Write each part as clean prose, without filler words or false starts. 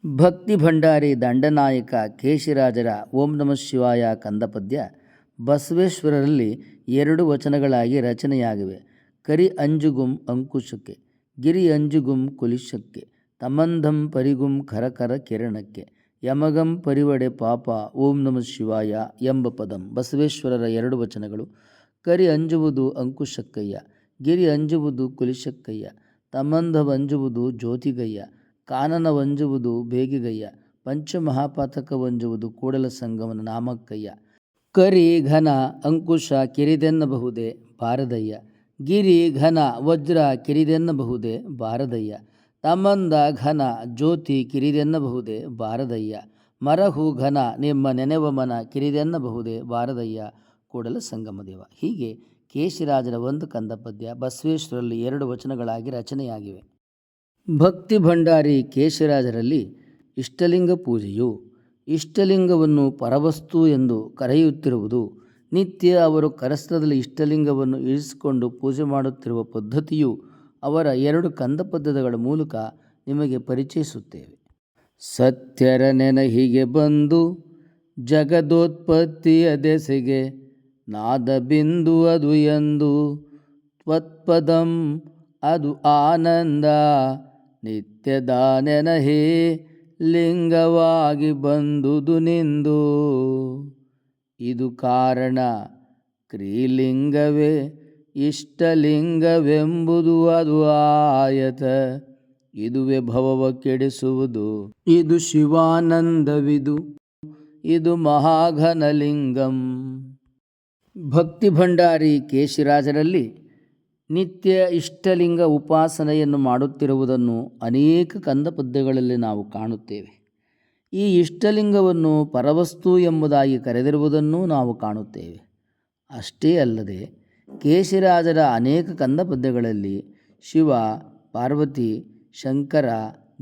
ಭಕ್ತಿ ಭಂಡಾರಿ ದಂಡನಾಯಕ ಕೇಶಿರಾಜರ ಓಂ ನಮಃ ಶಿವಾಯ ಕಂದಪದ್ಯ ಬಸವೇಶ್ವರರಲ್ಲಿ 2 ವಚನಗಳಾಗಿ ರಚನೆಯಾಗಿವೆ. ಕರಿ ಅಂಜುಗುಂ ಅಂಕುಶಕ್ಕೆ, ಗಿರಿ ಅಂಜುಗುಂ ಕುಲಿಶಕ್ಕೆ, ತಮಂಧಂ ಪರಿಗುಂ ಕರಕರ ಕಿರಣಕ್ಕೆ, ಯಮಗಂ ಪರಿವಡೆ ಪಾಪ ಓಂ ನಮಃ ಶಿವಾಯ ಎಂಬ ಪದಂ ಬಸವೇಶ್ವರರ 2 ವಚನಗಳು. ಕರಿ ಅಂಜುವುದು ಅಂಕುಶಕ್ಕಯ್ಯ, ಗಿರಿ ಅಂಜುವುದು ಕುಲಿಶಕ್ಕಯ್ಯ, ತಮಂಧವಂಜುವುದು ಜ್ಯೋತಿಗಯ್ಯ, ಕಾನನವಂಜುವುದು ಬೇಗಿಗಯ್ಯ, ಪಂಚಮಹಾಪಾತಕವಂಜುವುದು ಕೂಡಲ ಸಂಗಮನ ನಾಮಕ್ಕಯ್ಯ. ಕರಿ ಘನ ಅಂಕುಶ ಕಿರಿದೆನ್ನಬಹುದೇ ಬಾರದಯ್ಯ, ಗಿರಿ ಘನ ವಜ್ರ ಕಿರಿದೆನ್ನಬಹುದೇ ಬಾರದಯ್ಯ, ತಮಂದ ಘನ ಜ್ಯೋತಿ ಕಿರಿದೆನ್ನಬಹುದೇ ಬಾರದಯ್ಯ, ಮರಹು ಘನ ನಿಮ್ಮ ನೆನೆವ ಮನ ಕಿರಿದೆನ್ನಬಹುದೇ ಬಾರದಯ್ಯ ಕೂಡಲ ಸಂಗಮದೇವ. ಹೀಗೆ ಕೇಶಿರಾಜರ ಒಂದು ಕಂದಪದ್ಯ ಬಸವೇಶ್ವರರಲ್ಲಿ 2 ವಚನಗಳಾಗಿ ರಚನೆಯಾಗಿವೆ. ಭಕ್ತಿ ಭಂಡಾರಿ ಕೇಶಿರಾಜರಲ್ಲಿ ಇಷ್ಟಲಿಂಗ ಪೂಜೆಯು ಇಷ್ಟಲಿಂಗವನ್ನು ಪರವಸ್ತು ಎಂದು ಕರೆಯುತ್ತಿರುವುದು, ನಿತ್ಯ ಅವರು ಕರಸ್ಥಲದಲ್ಲಿ ಇಷ್ಟಲಿಂಗವನ್ನು ಇರಿಸಿಕೊಂಡು ಪೂಜೆ ಮಾಡುತ್ತಿರುವ ಪದ್ಧತಿಯು ಅವರ 2 ಕಂದಪದ್ಯಗಳ ಮೂಲಕ ನಿಮಗೆ ಪರಿಚಯಿಸುತ್ತೇವೆ. ಸತ್ಯರ ನೆನಹಿಗೆ ಬಂದು ಜಗದೋತ್ಪತ್ತಿಯ ದೆಸೆಗೆ ನಾದ ಬಿಂದು ಅದು ಎಂದು ತ್ವತ್ಪದಂ ಅದು ಆನಂದ ನಿತ್ಯದ ನೆನಹೇ ಲಿಂಗವಾಗಿ ಬಂದುದು ನಿಂದು. ಇದು ಕಾರಣ ಕ್ರೀಲಿಂಗವೇ ಇಷ್ಟಲಿಂಗವೆಂಬುದು ಅದು ಆಯತ, ಇದುವೇ ಭವವ ಕೆಡಿಸುವುದು, ಇದು ಶಿವಾನಂದವಿದು, ಇದು ಮಹಾಘನಲಿಂಗಂ. ಭಕ್ತಿ ಭಂಡಾರಿ ಕೇಶಿರಾಜರಲ್ಲಿ ನಿತ್ಯ ಇಷ್ಟಲಿಂಗ ಉಪಾಸನೆಯನ್ನು ಮಾಡುತ್ತಿರುವುದನ್ನು ಅನೇಕ ಕಂದಪದ್ಯಗಳಲ್ಲಿ ನಾವು ಕಾಣುತ್ತೇವೆ. ಈ ಇಷ್ಟಲಿಂಗವನ್ನು ಪರವಸ್ತು ಎಂಬುದಾಗಿ ಕರೆದಿರುವುದನ್ನು ನಾವು ಕಾಣುತ್ತೇವೆ. ಅಷ್ಟೇ ಅಲ್ಲದೆ ಕೇಶಿರಾಜರ ಅನೇಕ ಕಂದಪದ್ಯಗಳಲ್ಲಿ ಶಿವ, ಪಾರ್ವತಿ, ಶಂಕರ,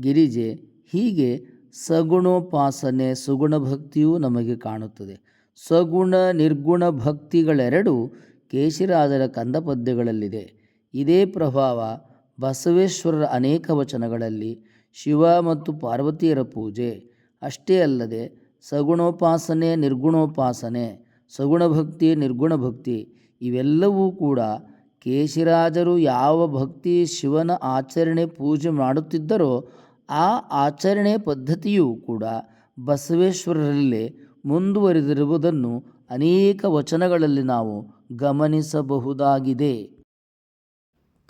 ಗಿರಿಜೆ ಹೀಗೆ ಸಗುಣೋಪಾಸನೆ, ಸುಗುಣ ಭಕ್ತಿಯೂ ನಮಗೆ ಕಾಣುತ್ತದೆ. ಸಗುಣ ನಿರ್ಗುಣ ಭಕ್ತಿಗಳೆರಡೂ ಕೇಶಿರಾಜರ ಕಂದಪದ್ಯಗಳಲ್ಲಿದೆ. ಇದೇ ಪ್ರಭಾವ ಬಸವೇಶ್ವರರ ಅನೇಕ ವಚನಗಳಲ್ಲಿ ಶಿವ ಮತ್ತು ಪಾರ್ವತಿಯರ ಪೂಜೆ, ಅಷ್ಟೇ ಅಲ್ಲದೆ ಸಗುಣೋಪಾಸನೆ, ನಿರ್ಗುಣೋಪಾಸನೆ, ಸಗುಣ ಭಕ್ತಿ, ನಿರ್ಗುಣ ಭಕ್ತಿ ಇವೆಲ್ಲವೂ ಕೂಡ ಕೇಶಿರಾಜರು ಯಾವ ಭಕ್ತಿ ಶಿವನ ಆಚರಣೆ ಪೂಜೆ ಮಾಡುತ್ತಿದ್ದರೋ ಆ ಆಚರಣೆ ಪದ್ಧತಿಯೂ ಕೂಡ ಬಸವೇಶ್ವರರಲ್ಲೇ ಮುಂದುವರಿದಿರುವುದನ್ನು ಅನೇಕ ವಚನಗಳಲ್ಲಿ ನಾವು ಗಮನಿಸಬಹುದಾಗಿದೆ.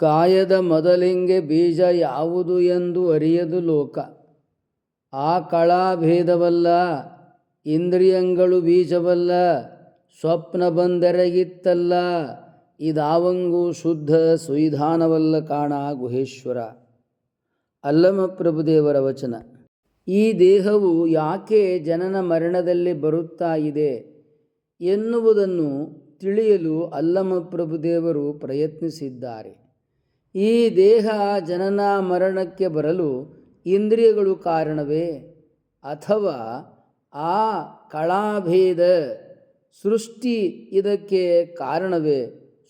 ಕಾಯದ ಮೊದಲಿಂಗೆ ಬೀಜ ಯಾವುದು ಎಂದು ಅರಿಯದು ಲೋಕ, ಆ ಕಳಾಭೇದವಲ್ಲ ಇಂದ್ರಿಯಂಗಳು ಬೀಜವಲ್ಲ, ಸ್ವಪ್ನ ಬಂದೆರಗಿತ್ತಲ್ಲ ಇದಾವಂಗೂ ಶುದ್ಧ ಸುವಿಧಾನವಲ್ಲ ಕಾಣ ಗುಹೇಶ್ವರ. ಅಲ್ಲಮ ಪ್ರಭುದೇವರ ವಚನ. ಈ ದೇಹವು ಯಾಕೆ ಜನನ ಮರಣದಲ್ಲಿ ಬರುತ್ತಾ ಇದೆ ಎನ್ನುವುದನ್ನು ತಿಳಿಯಲು ಅಲ್ಲಮ ಪ್ರಭುದೇವರು ಪ್ರಯತ್ನಿಸಿದ್ದಾರೆ. ಈ ದೇಹ ಜನನ ಮರಣಕ್ಕೆ ಬರಲು ಇಂದ್ರಿಯಗಳು ಕಾರಣವೇ, ಅಥವಾ ಆ ಕಳಾಭೇದ ಸೃಷ್ಟಿ ಇದಕ್ಕೆ ಕಾರಣವೇ?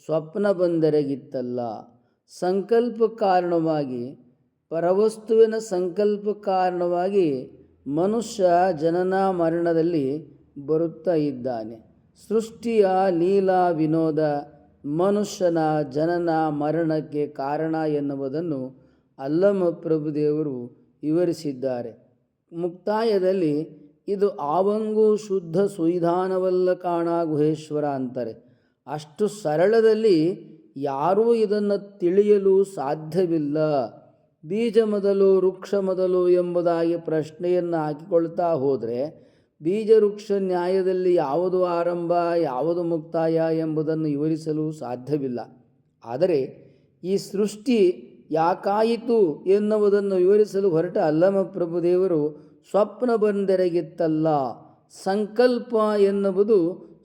ಸ್ವಪ್ನ ಬಂದೆರಗಿತ್ತಲ್ಲ, ಸಂಕಲ್ಪ ಕಾರಣವಾಗಿ, ಪರವಸ್ತುವಿನ ಸಂಕಲ್ಪ ಕಾರಣವಾಗಿ ಮನುಷ್ಯ ಜನನ ಮರಣದಲ್ಲಿ ಬರುತ್ತಾ ಇದ್ದಾನೆ. ಸೃಷ್ಟಿಯ ಲೀಲಾ ವಿನೋದ ಮನುಷ್ಯನ ಜನನ ಮರಣಕ್ಕೆ ಕಾರಣ ಎನ್ನುವುದನ್ನು ಅಲ್ಲಮ ಪ್ರಭುದೇವರು ವಿವರಿಸಿದ್ದಾರೆ. ಮುಕ್ತಾಯದಲ್ಲಿ ಇದು ಆವಂಗೂ ಶುದ್ಧ ಸುವಿಧಾನವಲ್ಲ ಕಾಣ ಗುಹೇಶ್ವರ ಅಂತಾರೆ. ಅಷ್ಟು ಸರಳದಲ್ಲಿ ಯಾರೂ ಇದನ್ನು ತಿಳಿಯಲು ಸಾಧ್ಯವಿಲ್ಲ. ಬೀಜ ಮೊದಲು ವೃಕ್ಷ ಮೊದಲು ಎಂಬುದಾಗಿ ಪ್ರಶ್ನೆಯನ್ನು ಹಾಕಿಕೊಳ್ತಾ ಹೋದರೆ ಬೀಜ ವೃಕ್ಷ ನ್ಯಾಯದಲ್ಲಿ ಯಾವುದು ಆರಂಭ ಯಾವುದು ಮುಕ್ತಾಯ ಎಂಬುದನ್ನು ವಿವರಿಸಲು ಸಾಧ್ಯವಿಲ್ಲ. ಆದರೆ ಈ ಸೃಷ್ಟಿ ಯಾಕಾಯಿತು ಎನ್ನುವುದನ್ನು ವಿವರಿಸಲು ಹೊರಟ ಅಲ್ಲಮ ಪ್ರಭುದೇವರು ಸ್ವಪ್ನ ಬಂದೆರಗಿತ್ತಲ್ಲ, ಸಂಕಲ್ಪ ಎನ್ನುವುದು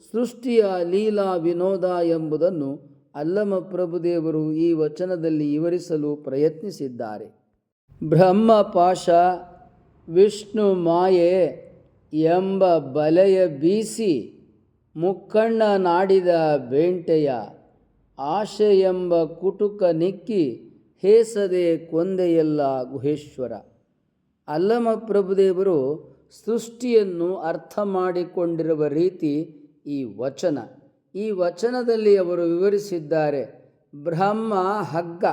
ಸೃಷ್ಟಿಯ ಲೀಲಾ ವಿನೋದ ಎಂಬುದನ್ನು ಅಲ್ಲಮ ಪ್ರಭುದೇವರು ಈ ವಚನದಲ್ಲಿ ವಿವರಿಸಲು ಪ್ರಯತ್ನಿಸಿದ್ದಾರೆ. ಬ್ರಹ್ಮ ಪಾಶ ವಿಷ್ಣು ಮಾಯೆ ಎಂಬ ಬಲೆಯ ಬೀಸಿ ಮುಕ್ಕಣ್ಣ ನಾಡಿದ ಬೇಂಟೆಯ, ಆಶೆ ಎಂಬ ಕುಟುಕ ನಿಕ್ಕಿ ಹೇಸದೆ ಕೊಂದೆಯಲ್ಲ ಗುಹೇಶ್ವರ. ಅಲ್ಲಮ ಪ್ರಭುದೇವರು ಸೃಷ್ಟಿಯನ್ನು ಅರ್ಥ ಮಾಡಿಕೊಂಡಿರುವ ರೀತಿ ಈ ವಚನ. ಈ ವಚನದಲ್ಲಿ ಅವರು ವಿವರಿಸಿದ್ದಾರೆ. ಬ್ರಹ್ಮ ಹಗ್ಗ,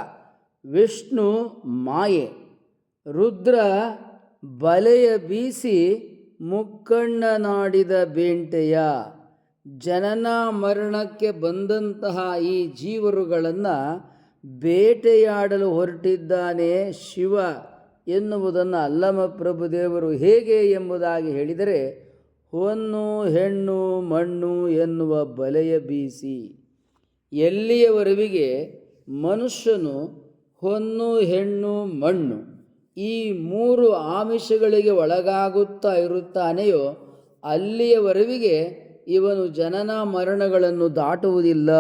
ವಿಷ್ಣು ಮಾಯೆ, ರುದ್ರ ಬಲೆಯ ಬೀಸಿ ಮುಕ್ಕಣ್ಣನಾಡಿದ ಬೇಂಟೆಯ. ಜನನ ಮರಣಕ್ಕೆ ಬಂದಂತಹ ಈ ಜೀವರುಗಳನ್ನು ಬೇಟೆಯಾಡಲು ಹೊರಟಿದ್ದಾನೆ ಶಿವ ಎನ್ನುವುದನ್ನು ಅಲ್ಲಮ ಪ್ರಭುದೇವರು ಹೇಗೆ ಎಂಬುದಾಗಿ ಹೇಳಿದರೆ, ಹೊನ್ನು ಹೆಣ್ಣು ಮಣ್ಣು ಎನ್ನುವ ಬಲೆಯ ಬೀಸಿ. ಎಲ್ಲಿಯವರೆಗೆ ಮನುಷ್ಯನು ಹೊನ್ನು ಹೆಣ್ಣು ಮಣ್ಣು ಈ ಮೂರು ಆಮಿಷಗಳಿಗೆ ಒಳಗಾಗುತ್ತಾ ಇರುತ್ತಾನೆಯೋ ಅಲ್ಲಿಯವರೆಗೆ ಇವನು ಜನನ ಮರಣಗಳನ್ನು ದಾಟುವುದಿಲ್ಲ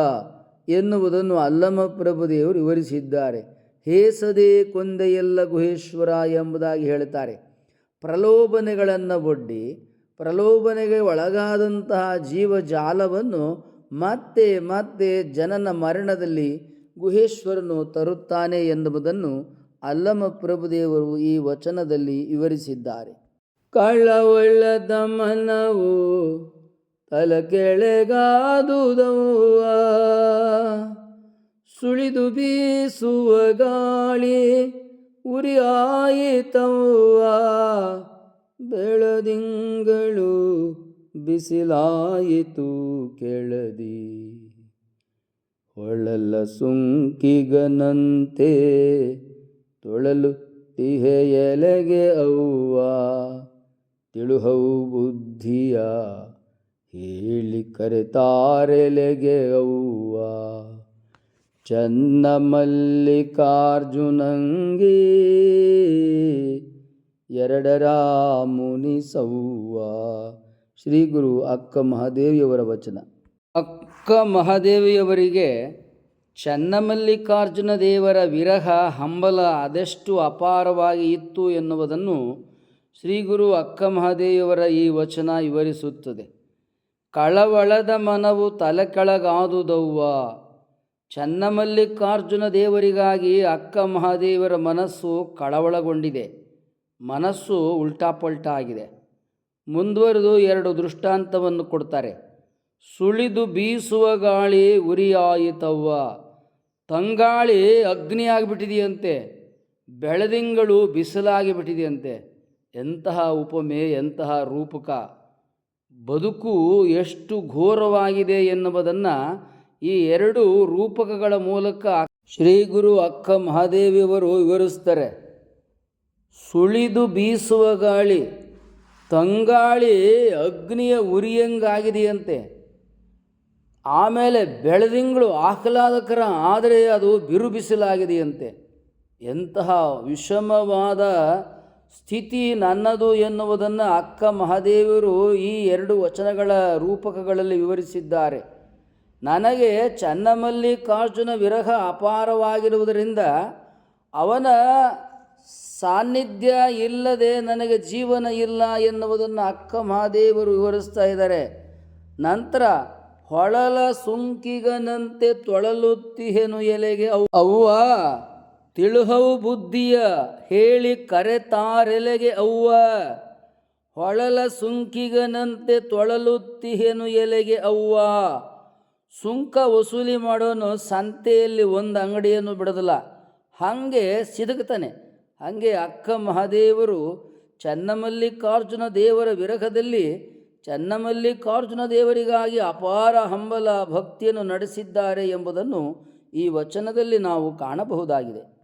ಎನ್ನುವುದನ್ನು ಅಲ್ಲಮ ಪ್ರಭುದೇವರು ವಿವರಿಸಿದ್ದಾರೆ. ಹೇಸದೆ ಕೊಂದೆಯಲ್ಲ ಗುಹೇಶ್ವರ ಎಂಬುದಾಗಿ ಹೇಳ್ತಾರೆ. ಪ್ರಲೋಭನೆಗಳನ್ನು ಒಡ್ಡಿ ಪ್ರಲೋಭನೆಗೆ ಒಳಗಾದಂತಹ ಜೀವಜಾಲವನ್ನು ಮತ್ತೆ ಮತ್ತೆ ಜನನ ಮರಣದಲ್ಲಿ ಗುಹೇಶ್ವರನು ತರುತ್ತಾನೆ ಎನ್ನುವುದನ್ನು ಅಲ್ಲಮ ಪ್ರಭುದೇವರು ಈ ವಚನದಲ್ಲಿ ವಿವರಿಸಿದ್ದಾರೆ. ಕಳ್ಳವಳ್ಳದ ಮನವು ತಲ ಕೆಳಗಾದುದವ್ವ, ಸುಳಿದು ಬೀಸುವ ಗಾಳಿ ಉರಿಯಾಯಿತವ್ವ, ಬೆಳದಿಂಗಳು ಬಿಸಿಲಾಯಿತು ಕೆಳದಿ, ಹೊಳಲ ಸುಂಕಿಗನಂತೆ ತೊಳಲು ತಿಹೆ ಎಲೆಗೆ ಅವ್ವ, ತಿಳುಹವು ಬುದ್ಧಿಯ ಹೇಳಿ ಕರೆತಾರೆಲೆಗೆ ಅವ್ವ, ಚನ್ನ ಮಲ್ಲಿಕಾರ್ಜುನಂಗೆ ಎರಡರ ಮುನಿಸವ್ವ. ಶ್ರೀ ಗುರು ಅಕ್ಕ ಮಹಾದೇವಿಯವರ ವಚನ. ಅಕ್ಕ ಮಹಾದೇವಿಯವರಿಗೆ ಚನ್ನಮಲ್ಲಿಕಾರ್ಜುನ ದೇವರ ವಿರಹ ಹಂಬಲ ಅದೆಷ್ಟು ಅಪಾರವಾಗಿ ಇತ್ತು ಎನ್ನುವುದನ್ನು ಶ್ರೀ ಗುರು ಅಕ್ಕ ಮಹಾದೇವಿಯವರ ಈ ವಚನ ವಿವರಿಸುತ್ತದೆ. ಕಳವಳದ ಮನವು ತಲೆ ಕೆಳಗಾದುದವ್ವ. ಚನ್ನಮಲ್ಲಿಕಾರ್ಜುನ ದೇವರಿಗಾಗಿ ಅಕ್ಕ ಮಹಾದೇವರ ಮನಸ್ಸು ಕಳವಳಗೊಂಡಿದೆ, ಮನಸ್ಸು ಉಲ್ಟಾಪಲ್ಟಾ ಆಗಿದೆ. ಮುಂದುವರೆದು ಎರಡು ದೃಷ್ಟಾಂತವನ್ನು ಕೊಡ್ತಾರೆ. ಸುಳಿದು ಬೀಸುವ ಗಾಳಿ ಉರಿಯಾಯಿತವ್ವ. ತಂಗಾಳಿ ಅಗ್ನಿ ಆಗಿಬಿಟ್ಟಿದೆಯಂತೆ, ಬೆಳದಿಂಗಳು ಬಿಸಿಲಾಗಿ ಬಿಟ್ಟಿದೆಯಂತೆ. ಎಂತಹ ಉಪಮೆ, ಎಂತಹ ರೂಪಕ! ಬದುಕು ಎಷ್ಟು ಘೋರವಾಗಿದೆ ಎನ್ನುವುದನ್ನು ಈ ಎರಡು ರೂಪಕಗಳ ಮೂಲಕ ಶ್ರೀ ಗುರು ಅಕ್ಕ ಮಹಾದೇವಿಯವರು ವಿವರಿಸ್ತಾರೆ. ಸುಳಿದು ಬೀಸುವ ಗಾಳಿ, ತಂಗಾಳಿ ಅಗ್ನಿಯ ಉರಿಯಂಗಾಗಿದೆಯಂತೆ. ಆಮೇಲೆ ಬೆಳದಿಂಗಳು ಆಹ್ಲಾದಕರ, ಆದರೆ ಅದು ಬಿರು ಬಿಸಿಲಾಗಿದೆಯಂತೆ. ಎಂತಹ ವಿಷಮವಾದ ಸ್ಥಿತಿ ನನ್ನದು ಎನ್ನುವುದನ್ನು ಅಕ್ಕ ಮಹಾದೇವಿಯವರು ಈ ಎರಡು ವಚನಗಳ ರೂಪಕಗಳಲ್ಲಿ ವಿವರಿಸಿದ್ದಾರೆ. ನನಗೆ ಚನ್ನಮಲ್ಲಿಕಾರ್ಜುನ ವಿರಹ ಅಪಾರವಾಗಿರುವುದರಿಂದ ಅವನ ಸಾನ್ನಿಧ್ಯ ಇಲ್ಲದೆ ನನಗೆ ಜೀವನ ಇಲ್ಲ ಎನ್ನುವುದನ್ನು ಅಕ್ಕ ಮಹಾದೇವರು ವಿವರಿಸ್ತಾ ಇದ್ದಾರೆ. ನಂತರ ಹೊಳಲ ಸುಂಕಿಗನಂತೆ ತೊಳಲುತ್ತಿಹೆನು ಎಲೆಗೆ ಅವ್ವ, ತಿಳುಹವು ಬುದ್ಧಿಯ ಹೇಳಿ ಕರೆತಾರೆಲೆಗೆ ಅವ್ವ, ಹೊಳಲ ಸುಂಕಿಗನಂತೆ ತೊಳಲುತ್ತಿಹೆನು ಎಲೆಗೆ ಅವ್ವ. ಸುಂಕ ವಸೂಲಿ ಮಾಡೋನು ಸಂತೆಯಲ್ಲಿ ಒಂದು ಅಂಗಡಿಯನ್ನು ಬಿಡೋದಿಲ್ಲ, ಹಾಗೆ ಸಿದುಕ್ತಾನೆ. ಹಾಗೆ ಅಕ್ಕ ಮಹಾದೇವರು ಚನ್ನಮಲ್ಲಿಕಾರ್ಜುನ ದೇವರ ವಿರಹದಲ್ಲಿ ಚನ್ನಮಲ್ಲಿಕಾರ್ಜುನ ದೇವರಿಗಾಗಿ ಅಪಾರ ಹಂಬಲ ಭಕ್ತಿಯನ್ನು ನಡೆಸಿದ್ದಾರೆ ಎಂಬುದನ್ನು ಈ ವಚನದಲ್ಲಿ ನಾವು ಕಾಣಬಹುದಾಗಿದೆ.